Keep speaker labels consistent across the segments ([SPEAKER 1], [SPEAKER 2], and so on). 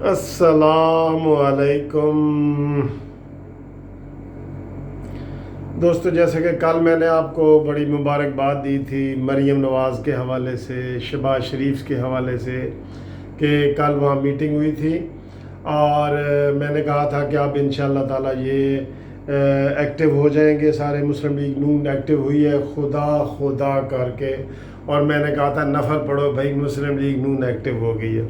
[SPEAKER 1] السلام علیکم دوستو، جیسے کہ کل میں نے آپ کو بڑی مبارکباد دی تھی مریم نواز کے حوالے سے، شہباز شریف کے حوالے سے، کہ کل وہاں میٹنگ ہوئی تھی اور میں نے کہا تھا کہ آپ انشاءاللہ تعالیٰ یہ ایکٹیو ہو جائیں گے. سارے مسلم لیگ نون ایکٹیو ہوئی ہے خدا کر کے، اور میں نے کہا تھا نفل پڑھو بھائی مسلم لیگ نون ایکٹیو ہو گئی ہے.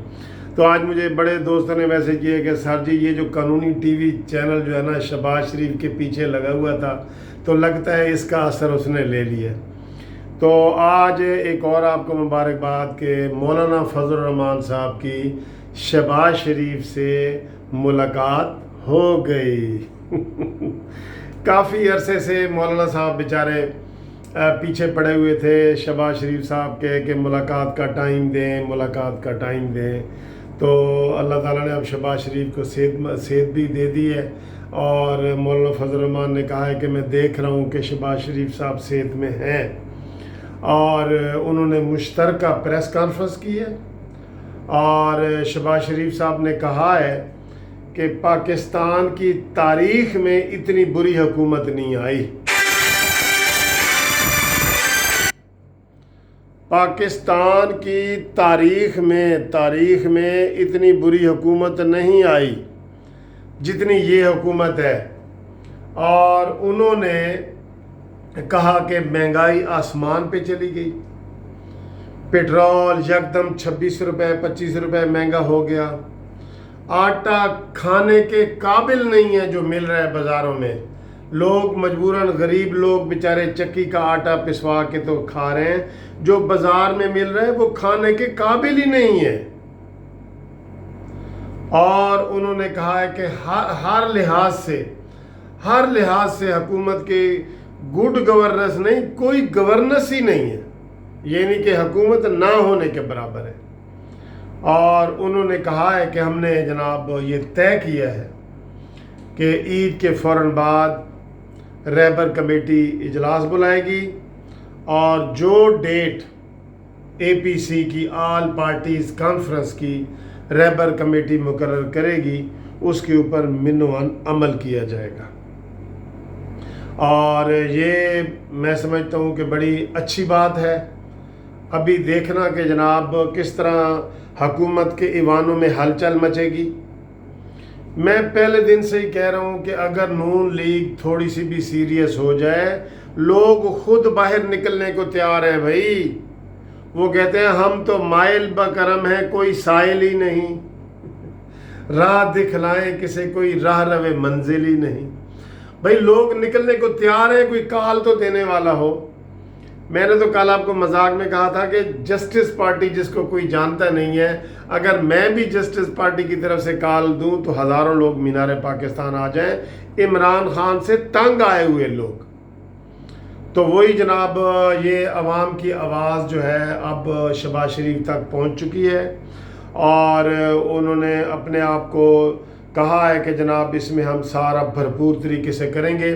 [SPEAKER 1] تو آج مجھے بڑے دوستوں نے میسج کیا کہ سر جی یہ جو قانونی ٹی وی چینل جو ہے نا شہباز شریف کے پیچھے لگا ہوا تھا، تو لگتا ہے اس کا اثر اس نے لے لیا. تو آج ایک اور آپ کو مبارکباد کہ مولانا فضل الرحمان صاحب کی شہباز شریف سے ملاقات ہو گئی. کافی عرصے سے مولانا صاحب بیچارے پیچھے پڑے ہوئے تھے شہباز شریف صاحب کے کہ ملاقات کا ٹائم دیں. تو اللہ تعالیٰ نے اب شہباز شریف کو صحت بھی دے دی ہے، اور مولانا فضل الرحمان نے کہا ہے کہ میں دیکھ رہا ہوں کہ شہباز شریف صاحب صحت میں ہیں، اور انہوں نے مشترکہ پریس کانفرنس کی ہے. اور شہباز شریف صاحب نے کہا ہے کہ پاکستان کی تاریخ میں اتنی بری حکومت نہیں آئی. پاکستان کی تاریخ میں اتنی بری حکومت نہیں آئی جتنی یہ حکومت ہے. اور انہوں نے کہا کہ مہنگائی آسمان پہ چلی گئی، پیٹرول یکدم 26 روپے 25 روپے مہنگا ہو گیا، آٹا کھانے کے قابل نہیں ہے جو مل رہا ہے بازاروں میں. لوگ مجبوراً، غریب لوگ بیچارے چکی کا آٹا پسوا کے تو کھا رہے ہیں، جو بازار میں مل رہا ہے وہ کھانے کے قابل ہی نہیں ہے. اور انہوں نے کہا ہے کہ ہر لحاظ سے حکومت کی گڈ گورننس نہیں، کوئی گورننس ہی نہیں ہے، یعنی کہ حکومت نہ ہونے کے برابر ہے. اور انہوں نے کہا ہے کہ ہم نے جناب یہ طے کیا ہے کہ عید کے فوراً بعد رہبر کمیٹی اجلاس بلائے گی، اور جو ڈیٹ اے پی سی کی آل پارٹیز کانفرنس کی رہبر کمیٹی مقرر کرے گی اس کے اوپر منوان عمل کیا جائے گا. اور یہ میں سمجھتا ہوں کہ بڑی اچھی بات ہے. ابھی دیکھنا کہ جناب کس طرح حکومت کے ایوانوں میں ہلچل مچے گی. میں پہلے دن سے ہی کہہ رہا ہوں کہ اگر نون لیگ تھوڑی سی بھی سیریس ہو جائے، لوگ خود باہر نکلنے کو تیار ہیں بھائی. وہ کہتے ہیں ہم تو مائل بکرم ہیں، کوئی سائل ہی نہیں، راہ دکھلائیں کسے کوئی راہ روے منزل ہی نہیں. بھائی لوگ نکلنے کو تیار ہیں، کوئی کال تو دینے والا ہو. میں نے تو کل آپ کو مذاق میں کہا تھا کہ جسٹس پارٹی جس کو کوئی جانتا نہیں ہے، اگر میں بھی جسٹس پارٹی کی طرف سے کال دوں تو ہزاروں لوگ مینار پاکستان آ جائیں، عمران خان سے تنگ آئے ہوئے لوگ. تو وہی جناب یہ عوام کی آواز جو ہے اب شہباز شریف تک پہنچ چکی ہے، اور انہوں نے اپنے آپ کو کہا ہے کہ جناب اس میں ہم سارا بھرپور طریقے سے کریں گے.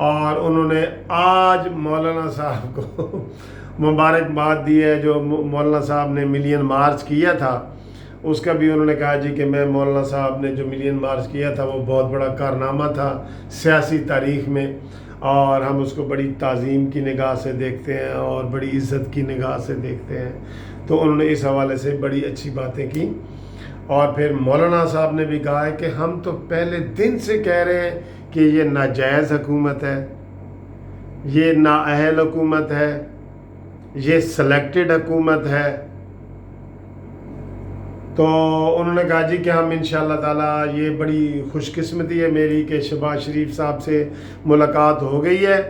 [SPEAKER 1] اور انہوں نے آج مولانا صاحب کو مبارکباد دی ہے. جو مولانا صاحب نے ملین مارچ کیا تھا اس کا بھی انہوں نے کہا جی کہ میں مولانا صاحب نے جو ملین مارچ کیا تھا وہ بہت بڑا کارنامہ تھا سیاسی تاریخ میں، اور ہم اس کو بڑی تعظیم کی نگاہ سے دیکھتے ہیں اور بڑی عزت کی نگاہ سے دیکھتے ہیں. تو انہوں نے اس حوالے سے بڑی اچھی باتیں کی. اور پھر مولانا صاحب نے بھی کہا ہے کہ ہم تو پہلے دن سے کہہ رہے ہیں کہ یہ ناجائز حکومت ہے، یہ نااہل حکومت ہے، یہ سلیکٹڈ حکومت ہے. تو انہوں نے کہا جی کہ ہم انشاءاللہ تعالیٰ، یہ بڑی خوش قسمتی ہے میری کہ شہباز شریف صاحب سے ملاقات ہو گئی ہے.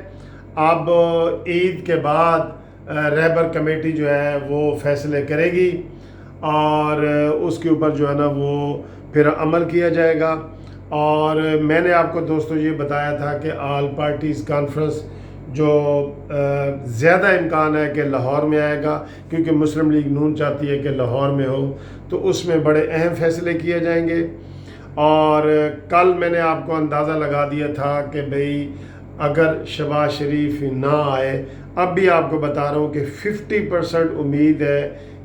[SPEAKER 1] اب عید کے بعد رہبر کمیٹی جو ہے وہ فیصلے کرے گی، اور اس کے اوپر جو ہے نا وہ پھر عمل کیا جائے گا. اور میں نے آپ کو دوستو یہ بتایا تھا کہ آل پارٹیز کانفرنس جو زیادہ امکان ہے کہ لاہور میں آئے گا، کیونکہ مسلم لیگ نون چاہتی ہے کہ لاہور میں ہو، تو اس میں بڑے اہم فیصلے کیے جائیں گے. اور کل میں نے آپ کو اندازہ لگا دیا تھا کہ بھئی اگر شہباز شریف نہ آئے، اب بھی آپ کو بتا رہا ہوں کہ 50% امید ہے